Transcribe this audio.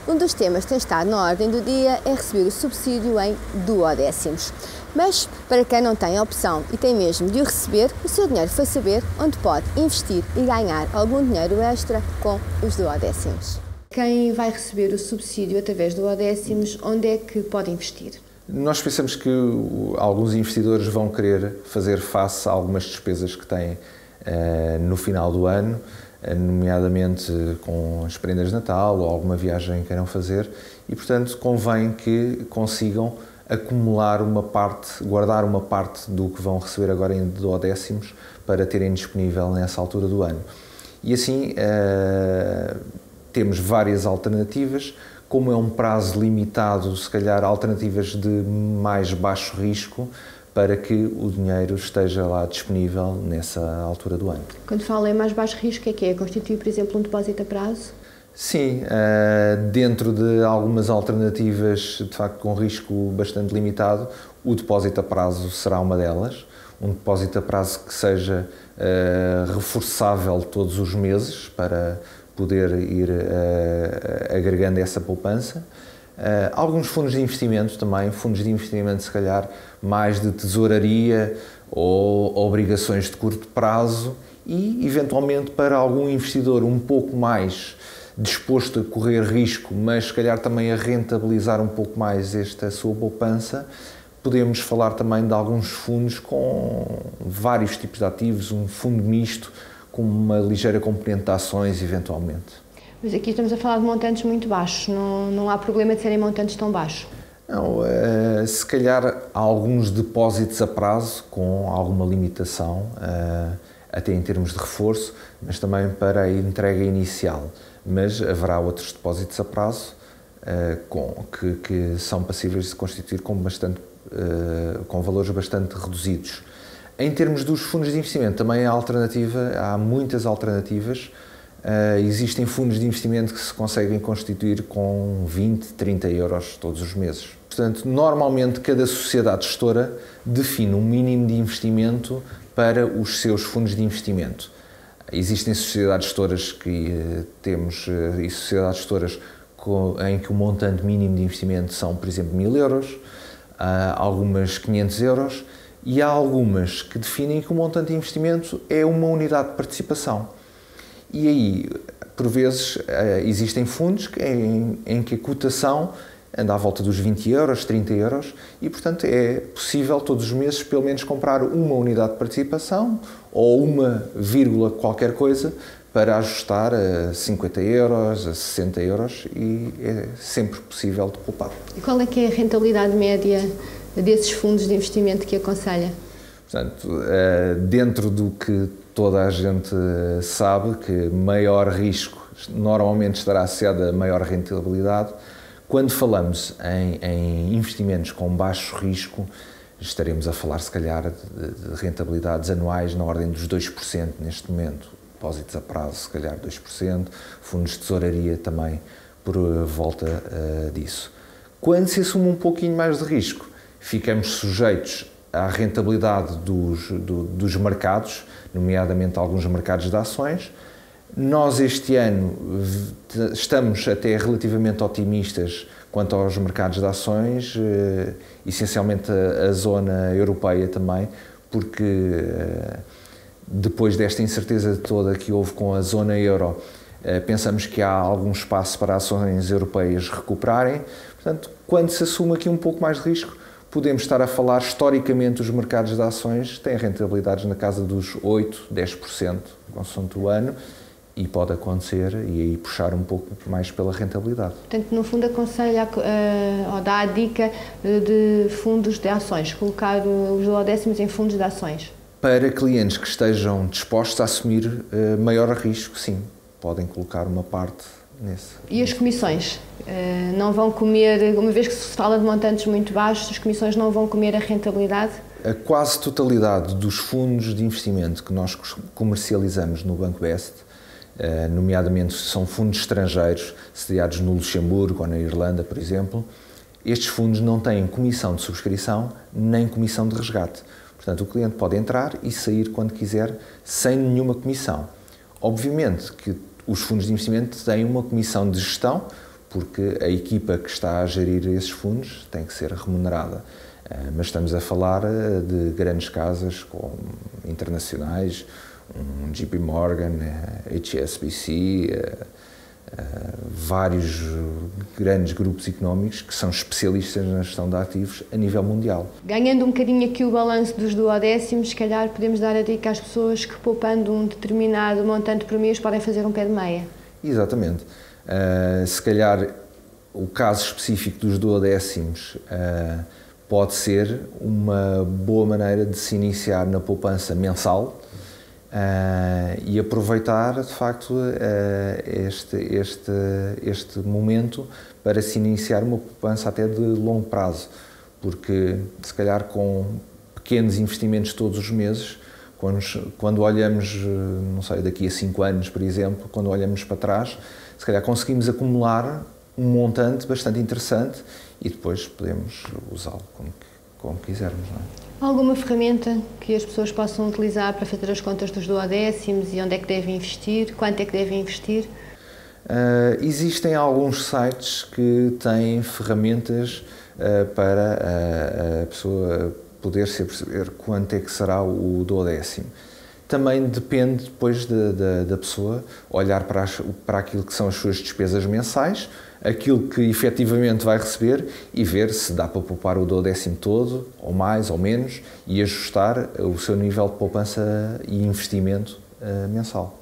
Um dos temas que tem estado na ordem do dia é receber o subsídio em duodécimos. Mas, para quem não tem a opção e tem mesmo de o receber, o seu dinheiro foi saber onde pode investir e ganhar algum dinheiro extra com os duodécimos. Quem vai receber o subsídio através do duodécimos, onde é que pode investir? Nós pensamos que alguns investidores vão querer fazer face a algumas despesas que têm no final do ano, nomeadamente com as prendas de Natal ou alguma viagem que queiram fazer e, portanto, convém que consigam acumular uma parte, guardar uma parte do que vão receber agora em duodécimos para terem disponível nessa altura do ano. E assim temos várias alternativas. Como é um prazo limitado, se calhar alternativas de mais baixo risco para que o dinheiro esteja lá disponível nessa altura do ano. Quando fala em mais baixo risco, o que é? Constituir, por exemplo, um depósito a prazo? Sim, dentro de algumas alternativas, de facto, com risco bastante limitado, o depósito a prazo será uma delas. Um depósito a prazo que seja reforçável todos os meses para poder ir agregando essa poupança. Alguns fundos de investimento também, fundos de investimento se calhar mais de tesouraria ou obrigações de curto prazo e, eventualmente, para algum investidor um pouco mais disposto a correr risco, mas se calhar também a rentabilizar um pouco mais esta sua poupança, podemos falar também de alguns fundos com vários tipos de ativos, um fundo misto, com uma ligeira componente de ações, eventualmente. Mas aqui estamos a falar de montantes muito baixos, não há problema de serem montantes tão baixos? Não, se calhar há alguns depósitos a prazo com alguma limitação, até em termos de reforço, mas também para a entrega inicial. Mas haverá outros depósitos a prazo que são passíveis de se constituir com valores bastante reduzidos. Em termos dos fundos de investimento, também há muitas alternativas. Existem fundos de investimento que se conseguem constituir com 20, 30 euros todos os meses. Portanto, normalmente cada sociedade gestora define um mínimo de investimento para os seus fundos de investimento. Existem sociedades gestoras e sociedades gestoras em que o montante mínimo de investimento são, por exemplo, 1000 euros, algumas 500 euros, e há algumas que definem que o montante de investimento é uma unidade de participação. E aí, por vezes, existem fundos em que a cotação anda à volta dos 20 euros, 30 euros, e, portanto, é possível todos os meses, pelo menos, comprar uma unidade de participação ou uma vírgula qualquer coisa para ajustar a 50 euros, a 60 euros, e é sempre possível de poupar. E qual é que é a rentabilidade média desses fundos de investimento que aconselha? Portanto, dentro do que toda a gente sabe, que maior risco normalmente estará associado a maior rentabilidade, quando falamos em investimentos com baixo risco, estaremos a falar, se calhar, de rentabilidades anuais na ordem dos 2% neste momento. Depósitos a prazo, se calhar 2%, fundos de tesouraria também por volta disso. Quando se assume um pouquinho mais de risco, ficamos sujeitos à rentabilidade dos mercados, nomeadamente alguns mercados de ações. Nós este ano estamos até relativamente otimistas quanto aos mercados de ações, essencialmente a zona europeia também, porque depois desta incerteza toda que houve com a zona euro, pensamos que há algum espaço para ações europeias recuperarem. Portanto, quando se assume aqui um pouco mais de risco, podemos estar a falar, historicamente, os mercados de ações têm rentabilidades na casa dos 8%, 10%, consoante o ano, e pode acontecer e aí puxar um pouco mais pela rentabilidade. Portanto, no fundo, aconselha ou dá a dica de fundos de ações, colocar os duodécimos em fundos de ações. Para clientes que estejam dispostos a assumir maior risco, sim, podem colocar uma parte nesse. E as comissões? Não vão comer, uma vez que se fala de montantes muito baixos, as comissões não vão comer a rentabilidade? A quase totalidade dos fundos de investimento que nós comercializamos no Banco Best, nomeadamente são fundos estrangeiros, sediados no Luxemburgo ou na Irlanda, por exemplo, estes fundos não têm comissão de subscrição nem comissão de resgate. Portanto, o cliente pode entrar e sair quando quiser, sem nenhuma comissão. Obviamente que os fundos de investimento têm uma comissão de gestão, porque a equipa que está a gerir esses fundos tem que ser remunerada. Mas estamos a falar de grandes casas internacionais, um JP Morgan, HSBC, vários grandes grupos económicos que são especialistas na gestão de ativos a nível mundial. Ganhando um bocadinho aqui o balanço dos duodécimos, se calhar podemos dar a dica às pessoas que, poupando um determinado montante por mês, podem fazer um pé de meia. Exatamente. Se calhar o caso específico dos duodécimos pode ser uma boa maneira de se iniciar na poupança mensal e aproveitar, de facto, este momento para se iniciar uma poupança até de longo prazo, porque, se calhar, com pequenos investimentos todos os meses, quando olhamos, não sei, daqui a 5 anos, por exemplo, quando olhamos para trás, se calhar conseguimos acumular um montante bastante interessante e depois podemos usá-lo como quisermos, não é? Alguma ferramenta que as pessoas possam utilizar para fazer as contas dos duodécimos e onde é que devem investir, quanto é que devem investir? Existem alguns sites que têm ferramentas para a pessoa poder-se perceber quanto é que será o duodécimo. Também depende depois da pessoa olhar para aquilo que são as suas despesas mensais, aquilo que efetivamente vai receber e ver se dá para poupar o duodécimo todo, ou mais ou menos, e ajustar o seu nível de poupança e investimento mensal.